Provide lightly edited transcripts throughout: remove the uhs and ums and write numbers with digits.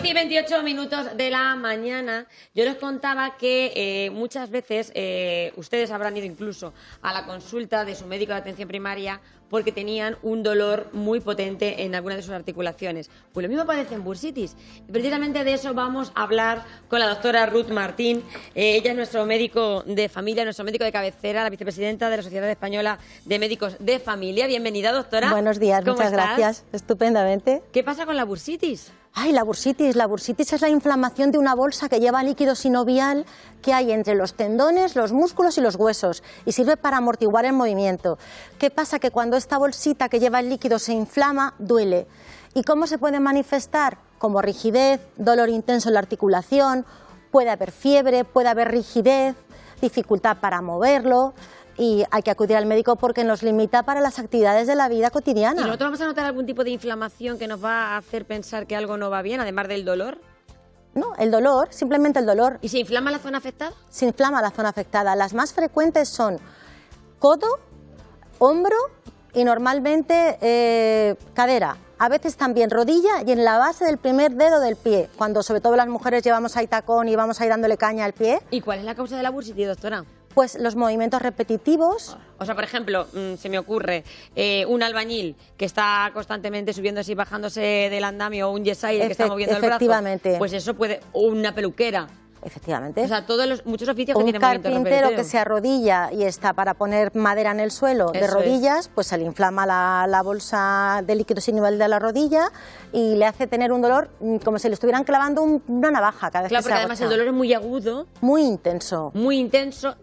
11:28 de la mañana. Yo les contaba que muchas veces ustedes habrán ido incluso a la consulta de su médico de atención primaria porque tenían un dolor muy potente en alguna de sus articulaciones. Pues lo mismo padece en bursitis. Y precisamente de eso vamos a hablar con la doctora Ruth Martín. Ella es nuestro médico de familia, nuestro médico de cabecera, la vicepresidenta de la Sociedad Española de Médicos de Familia. Bienvenida, doctora. Buenos días, muchas gracias. Estupendamente. ¿Qué pasa con la bursitis? Ay, la bursitis es la inflamación de una bolsa que lleva líquido sinovial que hay entre los tendones, los músculos y los huesos y sirve para amortiguar el movimiento. ¿Qué pasa? Que cuando esta bolsita que lleva el líquido se inflama, duele. ¿Y cómo se puede manifestar? Como rigidez, dolor intenso en la articulación, puede haber fiebre, puede haber rigidez, dificultad para moverlo. Y hay que acudir al médico porque nos limita para las actividades de la vida cotidiana. ¿Y nosotros vamos a notar algún tipo de inflamación que nos va a hacer pensar que algo no va bien, además del dolor? No, el dolor, simplemente el dolor. ¿Y se inflama la zona afectada? Se inflama la zona afectada. Las más frecuentes son codo, hombro y normalmente cadera. A veces también rodilla y en la base del primer dedo del pie, cuando sobre todo las mujeres llevamos ahí tacón y vamos ahí dándole caña al pie. ¿Y cuál es la causa de la bursitis, doctora? Pues los movimientos repetitivos. O sea, por ejemplo, se me ocurre un albañil que está constantemente subiéndose y bajándose del andamio o un yesail que está moviendo el brazo. Efectivamente. Pues eso puede, o una peluquera. Efectivamente. O sea, muchos oficios que tienen movimiento repetitivo. Un carpintero que se arrodilla y está para poner madera en el suelo de rodillas, pues se le inflama la bolsa de líquido sinovial de la rodilla y le hace tener un dolor como si le estuvieran clavando una navaja cada vez que se agacha. Claro, porque además el dolor es muy agudo. Muy intenso. Muy intenso.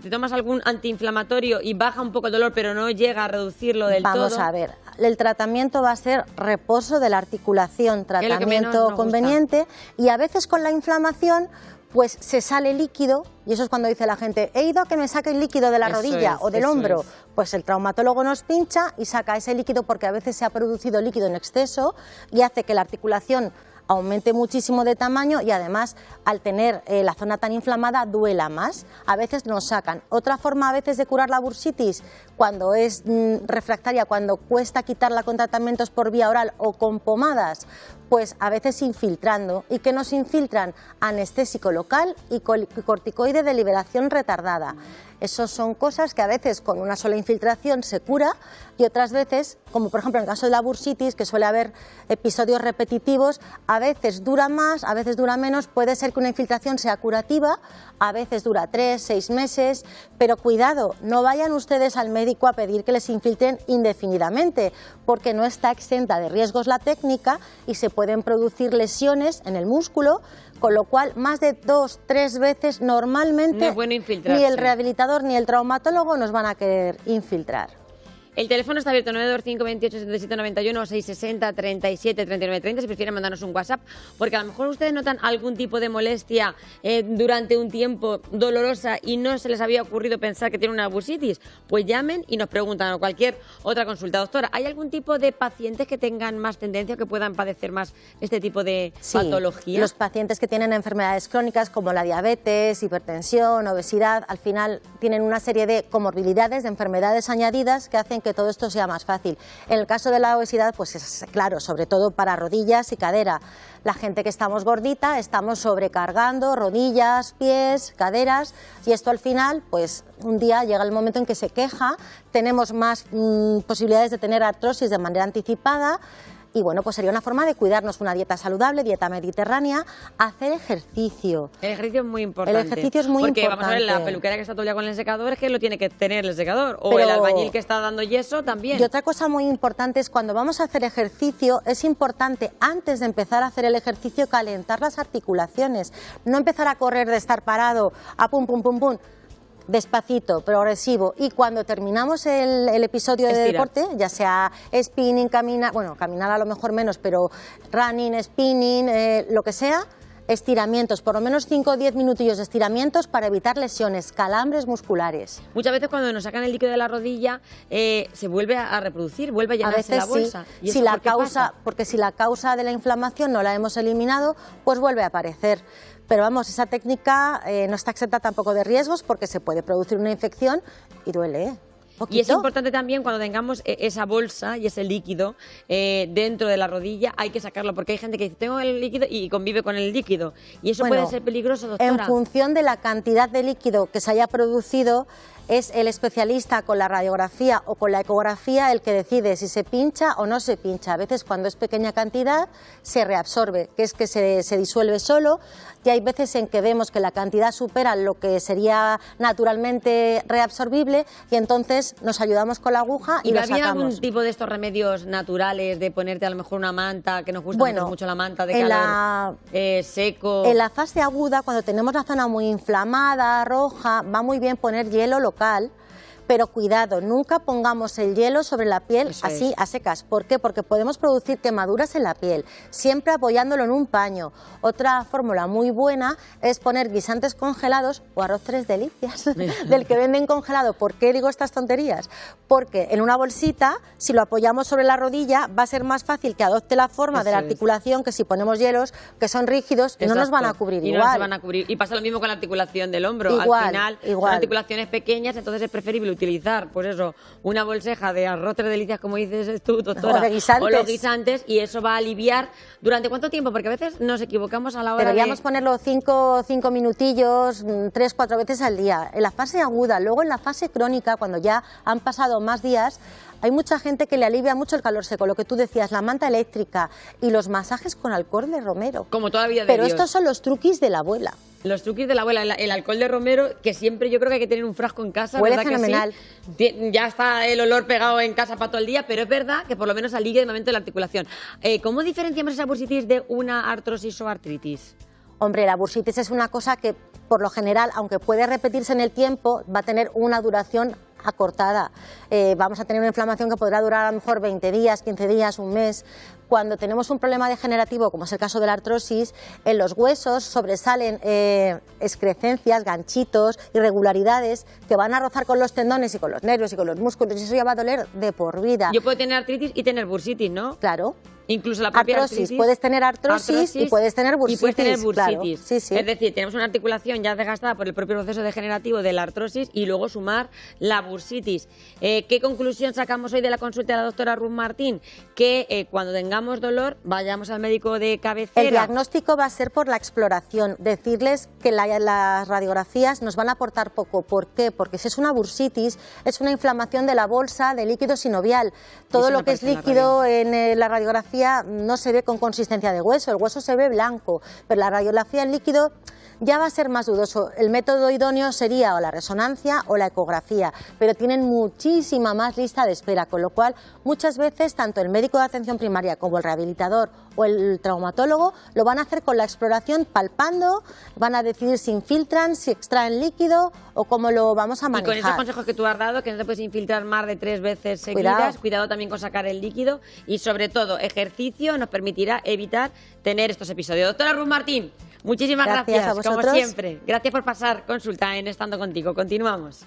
Te tomas algún antiinflamatorio y baja un poco el dolor, pero no llega a reducirlo del todo. Vamos a ver, el tratamiento va a ser reposo de la articulación, tratamiento conveniente y a veces con la inflamación pues se sale líquido, y eso es cuando dice la gente, he ido a que me saque el líquido de la rodilla o del hombro. Pues el traumatólogo nos pincha y saca ese líquido porque a veces se ha producido líquido en exceso y hace que la articulación aumente muchísimo de tamaño y además al tener la zona tan inflamada duela más. A veces nos sacan. Otra forma a veces de curar la bursitis cuando es refractaria, cuando cuesta quitarla con tratamientos por vía oral o con pomadas, pues a veces infiltrando. ¿Y qué nos infiltran? Anestésico local y corticoide de liberación retardada. Esas son cosas que a veces con una sola infiltración se cura y otras veces, como por ejemplo en el caso de la bursitis, que suele haber episodios repetitivos, a veces dura más, a veces dura menos, puede ser que una infiltración sea curativa, a veces dura 3, 6 meses, pero cuidado, no vayan ustedes al médico a pedir que les infiltren indefinidamente, porque no está exenta de riesgos la técnica y se pueden producir lesiones en el músculo, con lo cual más de 2, 3 veces normalmente no es bueno infiltrarse. Ni el rehabilitador ni el traumatólogo nos van a querer infiltrar. El teléfono está abierto 925 28 77 91 o 660 37 39 30 si prefieren mandarnos un WhatsApp, porque a lo mejor ustedes notan algún tipo de molestia durante un tiempo dolorosa y no se les había ocurrido pensar que tienen una bursitis, pues llamen y nos preguntan o cualquier otra consulta. Doctora, ¿hay algún tipo de pacientes que tengan más tendencia o que puedan padecer más este tipo de patología? Los pacientes que tienen enfermedades crónicas como la diabetes, hipertensión, obesidad, al final tienen una serie de comorbilidades, de enfermedades añadidas que hacen que todo esto sea más fácil. En el caso de la obesidad, pues es claro, sobre todo para rodillas y cadera. La gente que estamos gordita, estamos sobrecargando rodillas, pies, caderas y esto al final, pues un día llega el momento en que se queja, tenemos más posibilidades de tener artrosis de manera anticipada. Y bueno, pues sería una forma de cuidarnos, una dieta saludable, dieta mediterránea, hacer ejercicio. El ejercicio es muy importante. El ejercicio es muy importante. Porque vamos a ver, la peluquera que está todo el día con el secador es que lo tiene que tener el secador. O el albañil que está dando yeso también. Y otra cosa muy importante es cuando vamos a hacer ejercicio, es importante antes de empezar a hacer el ejercicio calentar las articulaciones. No empezar a correr de estar parado a pum, pum, pum, pum. Despacito, progresivo, y cuando terminamos el episodio de deporte, ya sea spinning, caminar a lo mejor menos, pero running, spinning, lo que sea, estiramientos, por lo menos 5 o 10 minutillos de estiramientos para evitar lesiones, calambres musculares. Muchas veces cuando nos sacan el líquido de la rodilla se vuelve a reproducir, vuelve a llenarse la bolsa. Sí. Porque si la causa de la inflamación no la hemos eliminado, pues vuelve a aparecer. Pero vamos, esa técnica no está exenta tampoco de riesgos porque se puede producir una infección y duele, ¿eh? ¿Poquito? Y es importante también cuando tengamos esa bolsa y ese líquido dentro de la rodilla, hay que sacarlo, porque hay gente que dice, tengo el líquido y convive con el líquido. Y eso puede ser peligroso, doctora. En función de la cantidad de líquido que se haya producido, es el especialista con la radiografía o con la ecografía el que decide si se pincha o no se pincha. A veces cuando es pequeña cantidad se reabsorbe, que es que se disuelve solo, y hay veces en que vemos que la cantidad supera lo que sería naturalmente reabsorbible y entonces nos ayudamos con la aguja y lo sacamos. ¿Había algún tipo de estos remedios naturales de ponerte a lo mejor una manta, que nos gusta mucho la manta de calor seco? En la fase aguda, cuando tenemos la zona muy inflamada, roja, va muy bien poner hielo local, pero cuidado, nunca pongamos el hielo sobre la piel así a secas. ¿Por qué? Porque podemos producir quemaduras en la piel, siempre apoyándolo en un paño. Otra fórmula muy buena es poner guisantes congelados o arroz tres delicias, del que venden congelado. ¿Por qué digo estas tonterías? Porque en una bolsita, si lo apoyamos sobre la rodilla, va a ser más fácil que adopte la forma de la articulación que si ponemos hielos que son rígidos y no nos van a cubrir igual. No se van a cubrir. Y pasa lo mismo con la articulación del hombro. Igual, al final son articulaciones pequeñas, entonces es preferible utilizar, pues eso, una bolseja de arroz tres delicias, como dices tú, doctora, o los guisantes, y eso va a aliviar. ¿Durante cuánto tiempo? Porque a veces nos equivocamos a la hora Deberíamos ponerlo 5 minutillos, 3, 4 veces al día. En la fase aguda, luego en la fase crónica, cuando ya han pasado más días, hay mucha gente que le alivia mucho el calor seco, lo que tú decías, la manta eléctrica y los masajes con alcohol de romero. Como toda vida de Pero Dios. Estos son los truquis de la abuela. Los truquis de la abuela, el alcohol de romero, que siempre yo creo que hay que tener un frasco en casa. Huele ¿verdad fenomenal. Que sí? Ya está el olor pegado en casa para todo el día, pero es verdad que por lo menos alivia el momento de la articulación. ¿Cómo diferenciamos esa bursitis de una artrosis o artritis? Hombre, la bursitis es una cosa que, por lo general, aunque puede repetirse en el tiempo, va a tener una duración acortada. Vamos a tener una inflamación que podrá durar a lo mejor 20 días, 15 días, un mes. Cuando tenemos un problema degenerativo, como es el caso de la artrosis, en los huesos sobresalen excrescencias, ganchitos, irregularidades que van a rozar con los tendones y con los nervios y con los músculos, y eso ya va a doler de por vida. Yo puedo tener artritis y tener bursitis, ¿no? Claro. Incluso la propia artrosis. Puedes tener artrosis y puedes tener bursitis. Y puedes tener bursitis. Claro. Sí. Es decir, tenemos una articulación ya desgastada por el propio proceso degenerativo de la artrosis y luego sumar la bursitis. ¿Qué conclusión sacamos hoy de la consulta de la doctora Ruth Martín? Que cuando tengamos dolor vayamos al médico de cabecera. El diagnóstico va a ser por la exploración. Decirles que las radiografías nos van a aportar poco. ¿Por qué? Porque si es una bursitis, es una inflamación de la bolsa de líquido sinovial. Todo lo que es líquido en la radiografía no se ve con consistencia de hueso, el hueso se ve blanco, pero la radiografía en líquido ya va a ser más dudoso. El método idóneo sería o la resonancia o la ecografía, pero tienen muchísima más lista de espera, con lo cual muchas veces tanto el médico de atención primaria como el rehabilitador o el traumatólogo lo van a hacer con la exploración, palpando, van a decidir si infiltran, si extraen líquido o cómo lo vamos a manejar. Y con esos consejos que tú has dado, que no te puedes infiltrar más de 3 veces seguidas, cuidado también con sacar el líquido y sobre todo ejercicio nos permitirá evitar tener estos episodios. Doctora Ruth Martín, muchísimas gracias a vosotros. como siempre. Gracias por pasar consulta en Estando Contigo. Continuamos.